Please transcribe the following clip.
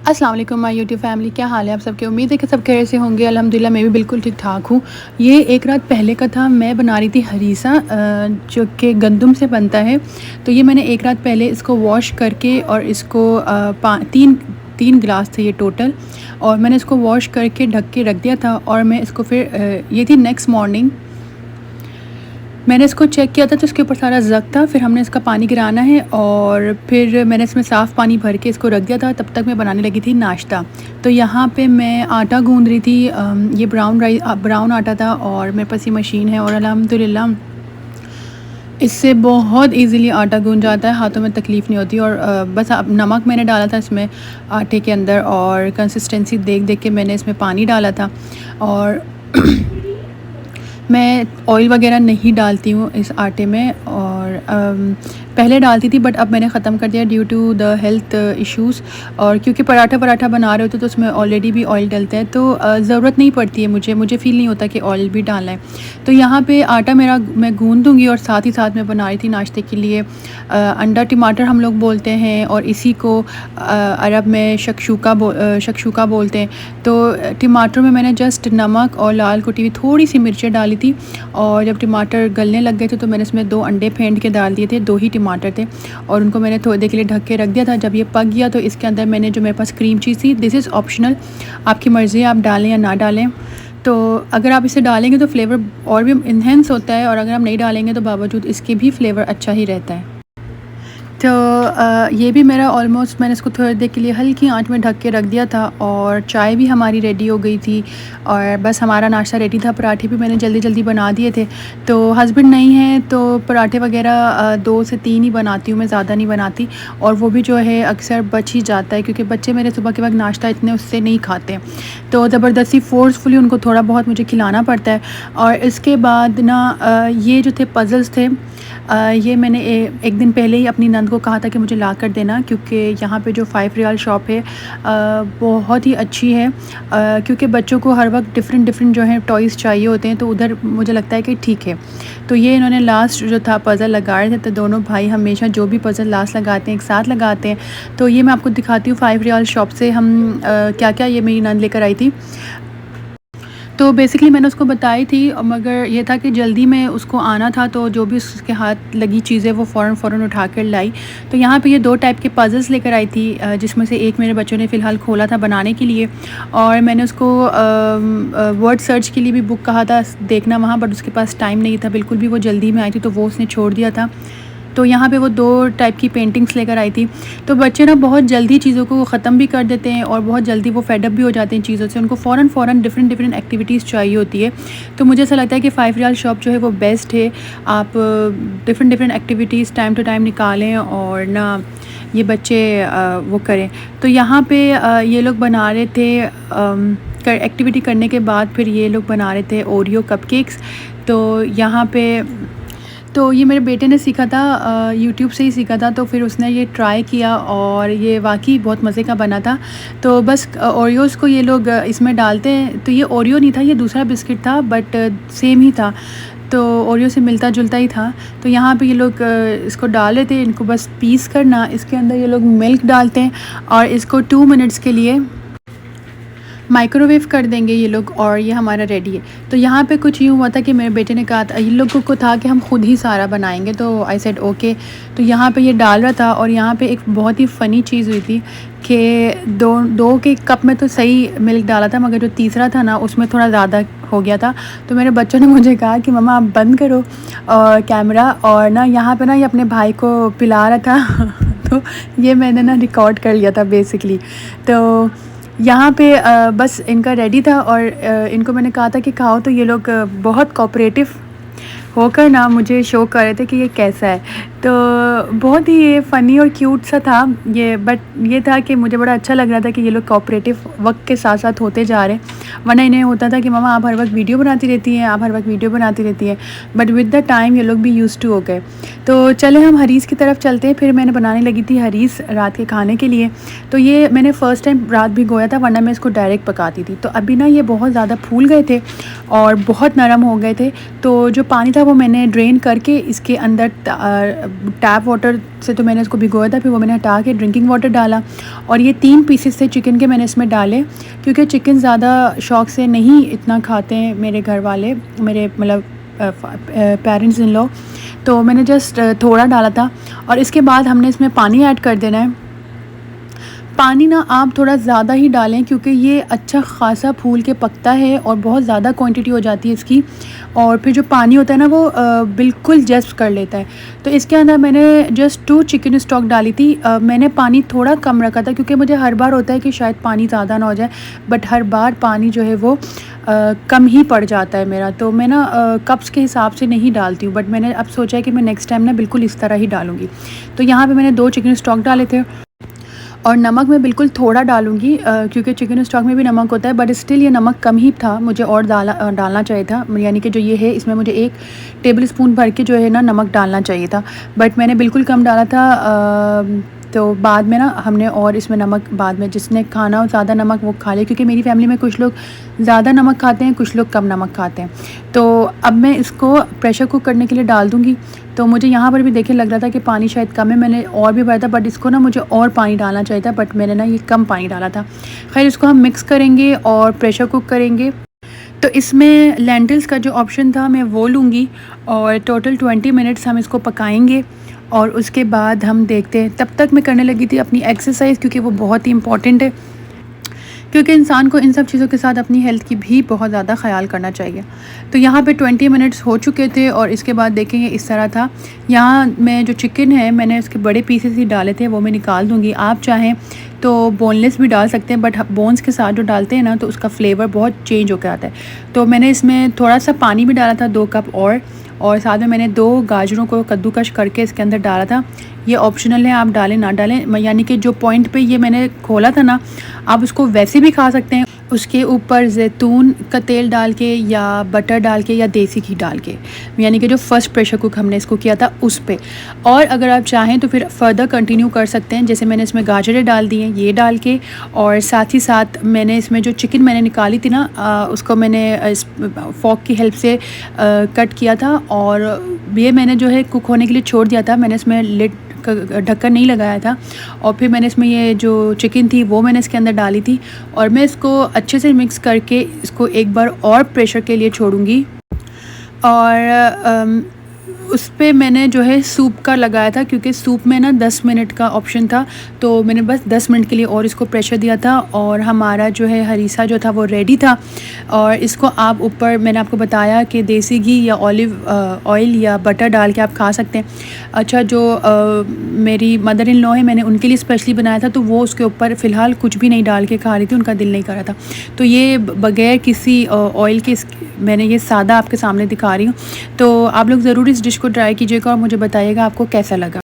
अस्सलाम वालेकुम my YouTube family, क्या हाल है आप सबके। उम्मीद है कि सब खैर से होंगे। अल्हम्दुलिल्लाह मैं भी बिल्कुल ठीक ठाक हूँ। ये एक रात पहले का था। मैं बना रही थी हरीसा, जो कि गंदम से बनता है। तो ये मैंने एक रात पहले इसको वॉश करके और इसको तीन तीन गिलास थे ये टोटल, और मैंने इसको वॉश करके ढक के रख दिया था। और मैं इसको फिर ये थी नेक्स्ट मॉर्निंग, मैंने इसको चेक किया था तो इसके ऊपर सारा ज़ग था। फिर हमने इसका पानी गिराना है और फिर मैंने इसमें साफ़ पानी भर के इसको रख दिया था। तब तक मैं बनाने लगी थी नाश्ता। तो यहाँ पे मैं आटा गूँध रही थी। ये ब्राउन आटा था और मेरे पास ये मशीन है और अल्हम्दुलिल्लाह इससे बहुत इजीली आटा गूँध जाता है, हाथों में तकलीफ़ नहीं होती। और बस अब नमक मैंने डाला था इसमें आटे के अंदर, और कंसिस्टेंसी देख देख के मैंने इसमें पानी डाला था। और मैं ऑयल वगैरह नहीं डालती हूँ इस आटे में, और पहले डालती थी बट अब मैंने ख़त्म कर दिया due to the health issues. और क्योंकि पराठा बना रहे होते तो उसमें ऑलरेडी भी ऑयल डलता है, तो ज़रूरत नहीं पड़ती है, मुझे फ़ील नहीं होता कि ऑयल भी डालना है। तो यहाँ पे आटा मेरा मैं गूँध दूँगी, और साथ ही साथ मैं बना रही थी नाश्ते के लिए अंडा टमाटर हम लोग बोलते हैं, और इसी को अरब में शक्शूका बोलते हैं। तो टमाटर में मैंने जस्ट नमक और लाल कुटी हुई थोड़ी सी मिर्चें डाली थी, और जब टमाटर गलने लग गए थे तो मैंने इसमें 2 अंडे फेंट के डाल दिए थे। 2 ही टमाटर थे और उनको मैंने थोड़ी देर के लिए ढक के रख दिया था। जब ये पक गया तो इसके अंदर मैंने जो मेरे पास क्रीम चीज़ थी, दिस इज़ ऑप्शनल, आपकी मर्ज़ी है आप डालें या ना डालें। तो अगर आप इसे डालेंगे तो फ्लेवर और भी इन्हेंस होता है, और अगर आप नहीं डालेंगे तो बावजूद इसके भी फ्लेवर अच्छा ही रहता है। तो ये भी मेरा ऑलमोस्ट, मैंने इसको थोड़ी देर के लिए हल्की आंच में ढक के रख दिया था, और चाय भी हमारी रेडी हो गई थी, और बस हमारा नाश्ता रेडी था। पराठे भी मैंने जल्दी जल्दी बना दिए थे। तो हस्बैंड नहीं है तो पराठे वगैरह 2 से 3 ही बनाती हूँ मैं, ज़्यादा नहीं बनाती, और वो भी जो है अक्सर बच ही जाता है, क्योंकि बच्चे मेरे सुबह के वक्त नाश्ता इतने उससे नहीं खाते, तो ज़बरदस्ती फ़ोर्सफुली उनको थोड़ा बहुत मुझे खिलाना पड़ता है। और इसके बाद ना ये जो थे पज़ल्स थे, ये मैंने एक दिन पहले ही अपनी नंद को कहा था कि मुझे ला कर देना, क्योंकि यहाँ पे जो 5 रियाल शॉप है बहुत ही अच्छी है, क्योंकि बच्चों को हर वक्त डिफरेंट जो है टॉयज़ चाहिए होते हैं, तो उधर मुझे लगता है कि ठीक है। तो ये इन्होंने लास्ट जो था पज़ल लगा रहे थे, तो दोनों भाई हमेशा जो भी पज़ल लास्ट लगाते हैं एक साथ लगाते हैं। तो ये मैं आपको दिखाती हूँ 5 रियाल शॉप से हम क्या क्या ये मेरी नंद लेकर आई थी। तो बेसिकली मैंने उसको बताई थी, मगर ये था कि जल्दी में उसको आना था, तो जो भी उसके हाथ लगी चीज़ें वो फ़ौरन उठा कर लाई। तो यहाँ पे ये 2 टाइप के पज़ल्स लेकर आई थी, जिसमें से एक मेरे बच्चों ने फ़िलहाल खोला था बनाने के लिए, और मैंने उसको वर्ड सर्च के लिए भी बुक कहा था देखना वहाँ, बट उसके पास टाइम नहीं था बिल्कुल भी, वो जल्दी में आई थी तो वो उसने छोड़ दिया था। तो यहाँ पे वो 2 टाइप की पेंटिंग्स लेकर आई थी। तो बच्चे ना बहुत जल्दी चीज़ों को ख़त्म भी कर देते हैं, और बहुत जल्दी वो फेडअप भी हो जाते हैं चीज़ों से, उनको फ़ौरन डिफरेंट एक्टिविटीज़ चाहिए होती है। तो मुझे ऐसा लगता है कि 5 रियाल शॉप जो है वो बेस्ट है। आप different activities time to time निकालें, और ना ये बच्चे वो करें। तो यहाँ पे ये लोग बना रहे थे एक्टिविटी करने के बाद, फिर ये लोग बना रहे थे ओरियो कपकेक्स। तो यहाँ पे तो ये मेरे बेटे ने सीखा था, यूट्यूब से ही सीखा था, तो फिर उसने ये ट्राई किया और ये वाकई बहुत मज़े का बना था। तो बस ओरियोज़ को ये लोग इसमें डालते हैं। तो ये ओरियो नहीं था, ये दूसरा बिस्किट था, बट सेम ही था, तो ओरियो से मिलता जुलता ही था। तो यहाँ पे ये लोग इसको डाल लेते हैं, इनको बस पीस करना, इसके अंदर ये लोग मिल्क डालते हैं, और इसको 2 मिनट्स के लिए माइक्रोवेव कर देंगे ये लोग, और ये हमारा रेडी है। तो यहाँ पे कुछ यूँ हुआ था कि मेरे बेटे ने कहा था, इन लोगों को था कि हम खुद ही सारा बनाएंगे, तो आई सेड ओके। तो यहाँ पे ये डाल रहा था, और यहाँ पे एक बहुत ही फ़नी चीज़ हुई थी कि दो के कप में तो सही मिल्क डाला था, मगर जो तीसरा था ना उसमें थोड़ा ज़्यादा हो गया था। तो मेरे बच्चों ने मुझे कहा कि मम्मा आप बंद करो कैमरा, और ना यहाँ पे ना ये अपने भाई को पिला रहा था तो ये मैंने ना रिकॉर्ड कर लिया था बेसिकली। तो यहाँ पे बस इनका रेडी था, और इनको मैंने कहा था कि खाओ, तो ये लोग बहुत कोऑपरेटिव होकर ना मुझे शो कर रहे थे कि ये कैसा है। तो बहुत ही ये फ़नी और क्यूट सा था ये, बट ये था कि मुझे बड़ा अच्छा लग रहा था कि ये लोग कोऑपरेटिव वक्त के साथ साथ होते जा रहे हैं। वरना इन्हें होता था कि मम्मा आप हर वक्त वीडियो बनाती रहती हैं, आप हर वक्त वीडियो बनाती रहती हैं, बट विद द टाइम ये लोग भी यूज़ टू हो गए। तो चले हम हरीस की तरफ चलते हैं। फिर मैंने बनाने लगी थी हरीस रात के खाने के लिए। तो ये मैंने फ़र्स्ट टाइम रात भिगोया था, वरना मैं इसको डायरेक्ट पकाती थी। तो अभी ना ये बहुत ज़्यादा फूल गए थे और बहुत नरम हो गए थे, तो जो पानी था वो मैंने ड्रेन करके इसके अंदर टैप वाटर से तो मैंने इसको भिगोया था, फिर वो मैंने हटा के ड्रिंकिंग वाटर डाला और ये 3 पीसेस थे चिकन के मैंने इसमें डाले, क्योंकि चिकन ज़्यादा शौक़ से नहीं इतना खाते हैं मेरे घर वाले, मेरे मतलब पेरेंट्स इन लॉ। तो मैंने जस्ट थोड़ा डाला था और इसके बाद हमने इसमें पानी ऐड कर देना है। पानी ना आप थोड़ा ज़्यादा ही डालें, क्योंकि ये अच्छा ख़ासा फूल के पकता है और बहुत ज़्यादा क्वांटिटी हो जाती है इसकी, और फिर जो पानी होता है ना वो बिल्कुल जज़्ब कर लेता है। तो इसके अंदर मैंने जस्ट 2 चिकन स्टॉक डाली थी। मैंने पानी थोड़ा कम रखा था, क्योंकि मुझे हर बार होता है कि शायद पानी ज़्यादा ना हो जाए, बट हर बार पानी जो है वो कम ही पड़ जाता है मेरा। तो मैं ना कप्स के हिसाब से नहीं डालती हूँ, बट मैंने अब सोचा है कि मैं नेक्स्ट टाइम ना बिल्कुल इस तरह ही डालूँगी। तो यहाँ पे मैंने 2 चिकन स्टॉक डाले थे और नमक मैं बिल्कुल थोड़ा डालूँगी, क्योंकि चिकन स्टॉक में भी नमक होता है, बट स्टिल ये नमक कम ही था, मुझे और डालना चाहिए था। यानी कि जो ये है इसमें मुझे 1 टेबल स्पून भर के जो है ना नमक डालना चाहिए था, बट मैंने बिल्कुल कम डाला था। तो बाद में ना हमने और इसमें नमक बाद में, जिसने खाना हो ज़्यादा नमक वो खा ले, क्योंकि मेरी फैमिली में कुछ लोग ज़्यादा नमक खाते हैं, कुछ लोग कम नमक खाते हैं। तो अब मैं इसको प्रेशर कुक करने के लिए डाल दूँगी। तो मुझे यहाँ पर भी देखिए लग रहा था कि पानी शायद कम है, मैंने और भी भरा था, बट इसको ना मुझे और पानी डालना चाहिए था, बट मैंने ना ये कम पानी डाला था। खैर इसको हम मिक्स करेंगे और प्रेशर कुक करेंगे। तो इसमें लेंटिल्स का जो ऑप्शन था मैं वो लूँगी और टोटल 20 मिनट्स हम इसको पकाएंगे और उसके बाद हम देखते हैं। तब तक मैं करने लगी थी अपनी एक्सरसाइज़, क्योंकि वो बहुत ही इम्पॉर्टेंट है, क्योंकि इंसान को इन सब चीज़ों के साथ अपनी हेल्थ की भी बहुत ज़्यादा ख्याल करना चाहिए। तो यहाँ पे 20 मिनट्स हो चुके थे और इसके बाद देखेंगे इस तरह था। यहाँ मैं जो चिकन है मैंने उसके बड़े पीसेस ही डाले थे, वो मैं निकाल दूँगी। आप चाहें तो बोनलेस भी डाल सकते हैं, बट बोन्स के साथ जो डालते हैं ना तो उसका फ्लेवर बहुत चेंज होकर आता है। तो मैंने इसमें थोड़ा सा पानी भी डाला था, 2 कप और साथ में मैंने 2 गाजरों को कद्दूकश करके इसके अंदर डाला था। ये ऑप्शनल है, आप डालें ना डालें, यानी कि जो पॉइंट पे ये मैंने खोला था ना, आप उसको वैसे भी खा सकते हैं, उसके ऊपर ज़ैतून का तेल डाल के या बटर डाल के या देसी घी डाल के, यानी कि जो फ़र्स्ट प्रेशर कुक हमने इसको किया था उस पे। और अगर आप चाहें तो फिर फर्दर कंटिन्यू कर सकते हैं, जैसे मैंने इसमें गाजरें डाल दी हैं ये डाल के, और साथ ही साथ मैंने इसमें जो चिकन मैंने निकाली थी ना उसको मैंने इस फॉक की हेल्प से कट किया था और ये मैंने जो है कुक होने के लिए छोड़ दिया था। मैंने इसमें लिड ढक्कन नहीं लगाया था और फिर मैंने इसमें ये जो चिकन थी वो मैंने इसके अंदर डाली थी और मैं इसको अच्छे से मिक्स करके इसको एक बार और प्रेशर के लिए छोड़ूंगी। और उस पे मैंने जो है सूप का लगाया था, क्योंकि सूप में ना 10 मिनट का ऑप्शन था, तो मैंने बस 10 मिनट के लिए और इसको प्रेशर दिया था और हमारा जो है हरीसा जो था वो रेडी था। और इसको आप ऊपर मैंने आपको बताया कि देसी घी या ऑलिव ऑयल या बटर डाल के आप खा सकते हैं। अच्छा, जो मेरी मदर इन लॉ है मैंने उनके लिए स्पेशली बनाया था, तो वो उसके ऊपर फ़िलहाल कुछ भी नहीं डाल के खा रही थी, उनका दिल नहीं कर रहा था। तो ये बग़ैर किसी ऑयल के मैंने ये सादा आपके सामने दिखा रही हूँ। तो आप लोग ज़रूर इस डिश को ट्राई कीजिएगा और मुझे बताइएगा आपको कैसा लगा।